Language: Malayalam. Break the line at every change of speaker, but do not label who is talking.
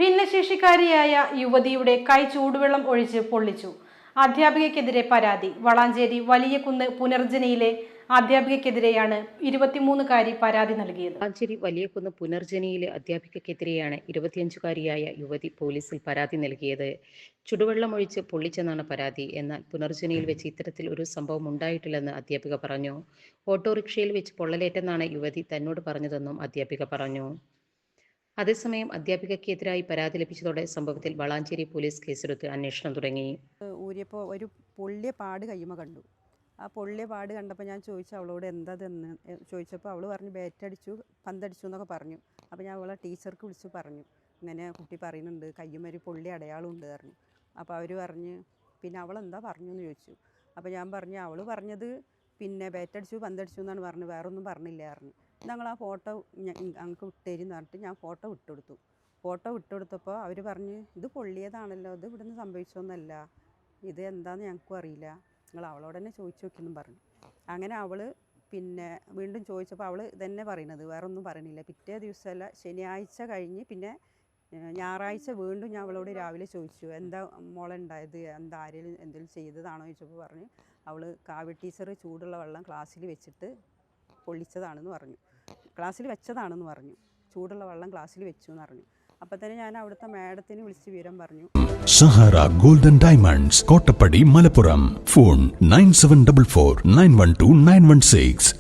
ഭിന്നശേഷിക്കാരിയായ യുവതിയുടെ കൈ ചൂടുവെള്ളം ഒഴിച്ച് പൊള്ളിച്ചു. അധ്യാപികയ്ക്കെതിരെ പരാതി. വളാഞ്ചേരി വലിയകുന്ന് പുനർജനിയിലെ അധ്യാപികയ്ക്കെതിരെയാണ് 23-കാരി പരാതി നൽകിയത്.
വളാഞ്ചേരി വലിയകുന്ന് പുനർജനിയിലെ അധ്യാപികയ്ക്കെതിരെയാണ് 25-കാരിയായ യുവതി പോലീസിൽ പരാതി നൽകിയത്. ചുടുവെള്ളമൊഴിച്ച് പൊള്ളിച്ചെന്നാണ് പരാതി. എന്നാൽ പുനർജനിയിൽ വെച്ച് ഇത്തരത്തിൽ ഒരു സംഭവം ഉണ്ടായിട്ടില്ലെന്ന് അധ്യാപിക പറഞ്ഞു. ഓട്ടോറിക്ഷയിൽ വെച്ച് പൊള്ളലേറ്റെന്നാണ് യുവതി തന്നോട് പറഞ്ഞതെന്നും അധ്യാപിക പറഞ്ഞു. അതേസമയം അധ്യാപികയ്ക്കെതിരായി പരാതി ലഭിച്ചതോടെ സംഭവത്തിൽ വളാഞ്ചേരി പോലീസ് കേസെടുത്ത് അന്വേഷണം തുടങ്ങി.
ഊരിയപ്പോൾ ഒരു പൊള്ളിയ പാട് കയ്യുമ്മ കണ്ടു. ആ പൊള്ളിയ പാട് കണ്ടപ്പോൾ ഞാൻ ചോദിച്ചു അവളോട് എന്താതെന്ന് ചോദിച്ചപ്പോൾ അവൾ പറഞ്ഞു ബാറ്റടിച്ചു പന്തടിച്ചു എന്നൊക്കെ പറഞ്ഞു. അപ്പോൾ ഞാൻ അവളെ ടീച്ചർക്ക് വിളിച്ചു പറഞ്ഞു ഇങ്ങനെ കുട്ടി പറയുന്നുണ്ട് കയ്യുമ്മൊരു പൊള്ളി അടയാളമുണ്ട് പറഞ്ഞു. അപ്പോൾ അവർ പറഞ്ഞ് പിന്നെ അവളെന്താ പറഞ്ഞു എന്ന് ചോദിച്ചു. അപ്പോൾ ഞാൻ പറഞ്ഞു അവൾ പറഞ്ഞത് പിന്നെ ബാറ്റടിച്ചു പന്തടിച്ചു എന്നാണ് പറഞ്ഞു, വേറൊന്നും പറഞ്ഞില്ല പറഞ്ഞു. ഞങ്ങൾ ആ ഫോട്ടോ ഞങ്ങൾക്ക് വിട്ടുതരുമെന്ന് പറഞ്ഞിട്ട് ഞാൻ ഫോട്ടോ വിട്ടുകൊടുത്തപ്പോൾ അവർ പറഞ്ഞ് ഇത് പൊള്ളിയതാണല്ലോ, ഇത് ഇവിടുന്ന് സംഭവിച്ചൊന്നല്ല, ഇത് എന്താണെന്ന് ഞങ്ങൾക്കും അറിയില്ല, നിങ്ങൾ അവളോട് തന്നെ ചോദിച്ചു നോക്കിയെന്നും പറഞ്ഞു. അങ്ങനെ അവൾ പിന്നെ വീണ്ടും ചോദിച്ചപ്പോൾ അവൾ തന്നെ പറയണത് വേറെ ഒന്നും പറയണില്ല. പിറ്റേ ദിവസമല്ല ശനിയാഴ്ച കഴിഞ്ഞ് പിന്നെ ഞായറാഴ്ച വീണ്ടും ഞാൻ അവളോട് രാവിലെ ചോദിച്ചു എന്താ മോളെ ഉണ്ടായത്, എന്താ ആരെങ്കിലും എന്തെങ്കിലും ചെയ്തതാണോ ചോദിച്ചപ്പോൾ പറഞ്ഞു അവൾ കാവ്യ ടീച്ചർ ചൂടുള്ള വെള്ളം ക്ലാസ്സിൽ വെച്ചിട്ട് പൊള്ളിച്ചതാണെന്ന് പറഞ്ഞു, ക്ലാസ്സിൽ വെച്ചതാണെന്ന് പറഞ്ഞു, ചൂടുള്ള വെള്ളം ക്ലാസ്സിൽ വെച്ചു എന്ന് പറഞ്ഞു. അപ്പം തന്നെ ഞാൻ അവിടുത്തെ മാഡത്തിന് വിളിച്ച് വിവരം പറഞ്ഞു.
Sahara golden diamonds, Kottappadi, Malappuram. Phone 9744 912 916.